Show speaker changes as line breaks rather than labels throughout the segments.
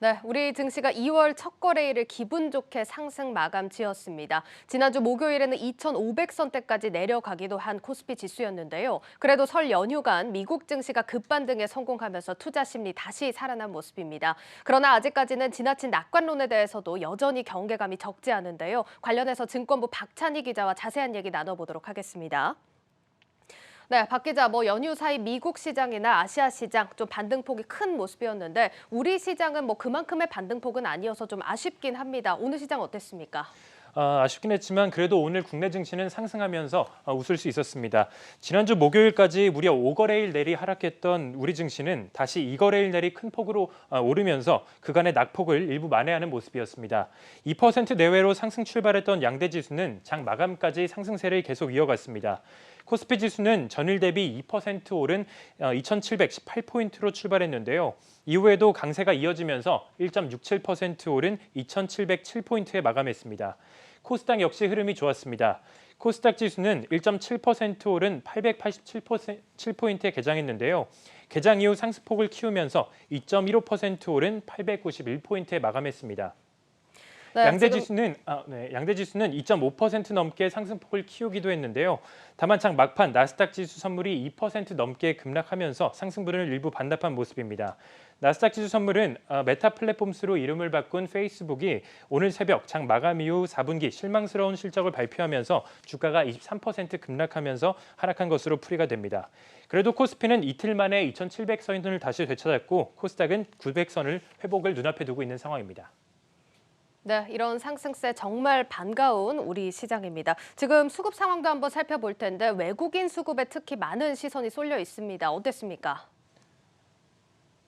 네, 우리 증시가 2월 첫 거래일을 기분 좋게 상승 마감 지었습니다. 지난주 목요일에는 2,500선대까지 내려가기도 한 코스피 지수였는데요. 그래도 설 연휴간 미국 증시가 급반등에 성공하면서 투자 심리 다시 살아난 모습입니다. 그러나 아직까지는 지나친 낙관론에 대해서도 여전히 경계감이 적지 않은데요. 관련해서 증권부 박찬희 기자와 자세한 얘기 나눠보도록 하겠습니다. 네, 박 기자, 연휴 사이 미국 시장이나 아시아 시장 좀 반등폭이 큰 모습이었는데 우리 시장은 그만큼의 반등폭은 아니어서 좀 아쉽긴 합니다. 오늘 시장 어땠습니까?
아쉽긴 했지만 그래도 오늘 국내 증시는 상승하면서 웃을 수 있었습니다. 지난주 목요일까지 무려 5거래일 내리 하락했던 우리 증시는 다시 2거래일 내리 큰 폭으로 오르면서 그간의 낙폭을 일부 만회하는 모습이었습니다. 2% 내외로 상승 출발했던 양대 지수는 장 마감까지 상승세를 계속 이어갔습니다. 코스피 지수는 전일 대비 2% 오른 2,718포인트로 출발했는데요. 이후에도 강세가 이어지면서 1.67% 오른 2,707포인트에 마감했습니다. 코스닥 역시 흐름이 좋았습니다. 코스닥 지수는 1.7% 오른 887포인트에 개장했는데요. 개장 이후 상승폭을 키우면서 2.15% 오른 891포인트에 마감했습니다.
네,
양대 지수는 2.5% 넘게 상승폭을 키우기도 했는데요. 다만 장 막판 나스닥 지수 선물이 2% 넘게 급락하면서 상승분을 일부 반납한 모습입니다. 나스닥 지수 선물은 메타 플랫폼스로 이름을 바꾼 페이스북이 오늘 새벽 장 마감 이후 4분기 실망스러운 실적을 발표하면서 주가가 23% 급락하면서 하락한 것으로 풀이가 됩니다. 그래도 코스피는 이틀 만에 2,700선을 다시 되찾았고 코스닥은 900선을 회복을 눈앞에 두고 있는 상황입니다.
네, 이런 상승세 정말 반가운 우리 시장입니다. 지금 수급 상황도 한번 살펴볼 텐데 외국인 수급에 특히 많은 시선이 쏠려 있습니다. 어땠습니까?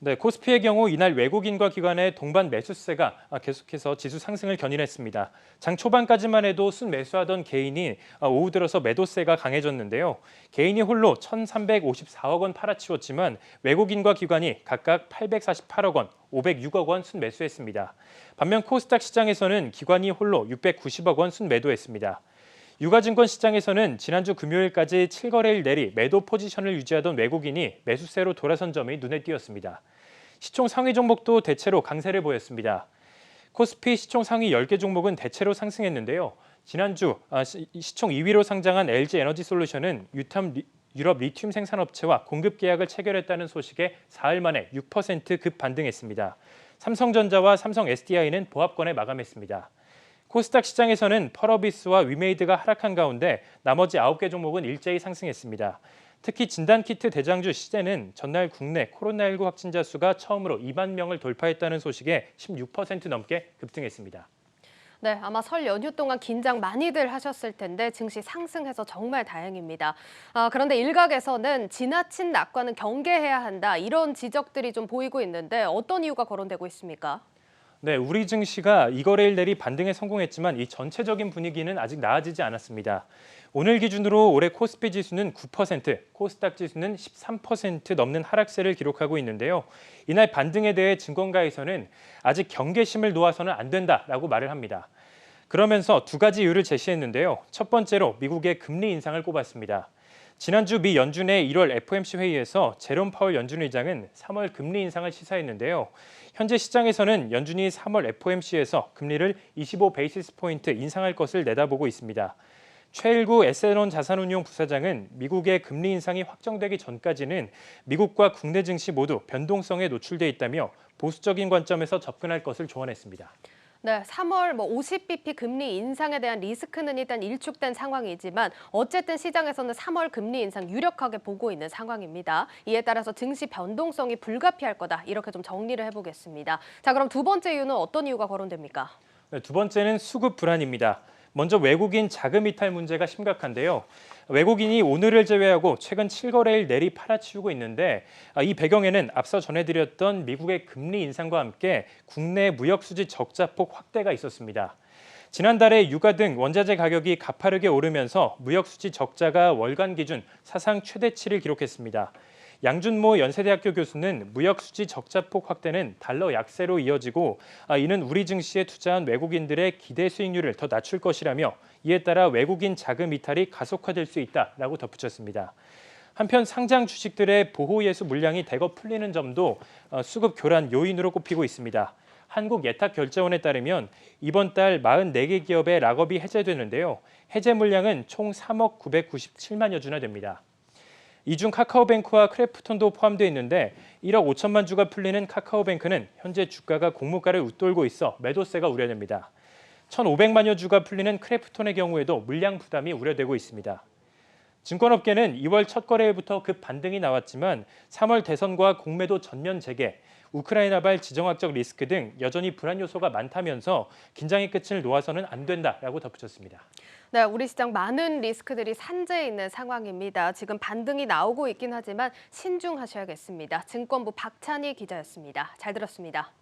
네, 코스피의 경우 이날 외국인과 기관의 동반 매수세가 계속해서 지수 상승을 견인했습니다. 장 초반까지만 해도 순매수하던 개인이 오후 들어서 매도세가 강해졌는데요. 개인이 홀로 1,354억 원 팔아치웠지만 외국인과 기관이 각각 848억 원, 506억 원 순매수했습니다. 반면 코스닥 시장에서는 기관이 홀로 690억 원 순매도했습니다. 유가증권 시장에서는 지난주 금요일까지 7거래일 내리 매도 포지션을 유지하던 외국인이 매수세로 돌아선 점이 눈에 띄었습니다. 시총 상위 종목도 대체로 강세를 보였습니다. 코스피 시총 상위 10개 종목은 대체로 상승했는데요. 지난주 시총 2위로 상장한 LG에너지솔루션은 유럽 리튬 생산업체와 공급 계약을 체결했다는 소식에 사흘 만에 6% 급반등했습니다. 삼성전자와 삼성 SDI는 보합권에 마감했습니다. 코스닥 시장에서는 펄어비스와 위메이드가 하락한 가운데 나머지 9개 종목은 일제히 상승했습니다. 특히 진단키트 대장주 시제는 전날 국내 코로나19 확진자 수가 처음으로 2만 명을 돌파했다는 소식에 16% 넘게 급등했습니다.
네, 아마 설 연휴 동안 긴장 많이들 하셨을 텐데 증시 상승해서 정말 다행입니다. 그런데 일각에서는 지나친 낙관은 경계해야 한다 이런 지적들이 좀 보이고 있는데 어떤 이유가 거론되고 있습니까?
네, 우리 증시가 이거래일 내리 반등에 성공했지만 이 전체적인 분위기는 아직 나아지지 않았습니다. 오늘 기준으로 올해 코스피 지수는 9%, 코스닥 지수는 13% 넘는 하락세를 기록하고 있는데요. 이날 반등에 대해 증권가에서는 아직 경계심을 놓아서는 안 된다라고 말을 합니다. 그러면서 두 가지 이유를 제시했는데요. 첫 번째로 미국의 금리 인상을 꼽았습니다. 지난주 미 연준의 1월 FOMC 회의에서 제롬 파월 연준 의장은 3월 금리 인상을 시사했는데요. 현재 시장에서는 연준이 3월 FOMC에서 금리를 25베이시스 포인트 인상할 것을 내다보고 있습니다. 최일구 에세론 자산운용 부사장은 미국의 금리 인상이 확정되기 전까지는 미국과 국내 증시 모두 변동성에 노출돼 있다며 보수적인 관점에서 접근할 것을 조언했습니다.
네, 3월 50bp 금리 인상에 대한 리스크는 일단 일축된 상황이지만 어쨌든 시장에서는 3월 금리 인상 유력하게 보고 있는 상황입니다. 이에 따라서 증시 변동성이 불가피할 거다. 이렇게 좀 정리를 해보겠습니다. 자, 그럼 두 번째 이유는 어떤 이유가 거론됩니까?
네, 두 번째는 수급 불안입니다. 먼저 외국인 자금 이탈 문제가 심각한데요. 외국인이 오늘을 제외하고 최근 7거래일 내리 팔아치우고 있는데 이 배경에는 앞서 전해드렸던 미국의 금리 인상과 함께 국내 무역 수지 적자폭 확대가 있었습니다. 지난달에 유가 등 원자재 가격이 가파르게 오르면서 무역 수지 적자가 월간 기준 사상 최대치를 기록했습니다. 양준모 연세대학교 교수는 무역 수지 적자폭 확대는 달러 약세로 이어지고 이는 우리 증시에 투자한 외국인들의 기대 수익률을 더 낮출 것이라며 이에 따라 외국인 자금 이탈이 가속화될 수 있다라고 덧붙였습니다. 한편 상장 주식들의 보호예수 물량이 대거 풀리는 점도 수급 교란 요인으로 꼽히고 있습니다. 한국예탁결제원에 따르면 이번 달 44개 기업의 락업이 해제되는데요. 해제 물량은 총 3억 997만여 주나 됩니다. 이 중 카카오뱅크와 크래프톤도 포함되어 있는데 1억 5천만 주가 풀리는 카카오뱅크는 현재 주가가 공모가를 웃돌고 있어 매도세가 우려됩니다. 1,500만여 주가 풀리는 크래프톤의 경우에도 물량 부담이 우려되고 있습니다. 증권업계는 2월 첫 거래일부터 급 반등이 나왔지만 3월 대선과 공매도 전면 재개, 우크라이나발 지정학적 리스크 등 여전히 불안 요소가 많다면서 긴장의 끝을 놓아서는 안 된다라고 덧붙였습니다.
네, 우리 시장 많은 리스크들이 산재해 있는 상황입니다. 지금 반등이 나오고 있긴 하지만 신중하셔야겠습니다. 증권부 박찬희 기자였습니다. 잘 들었습니다.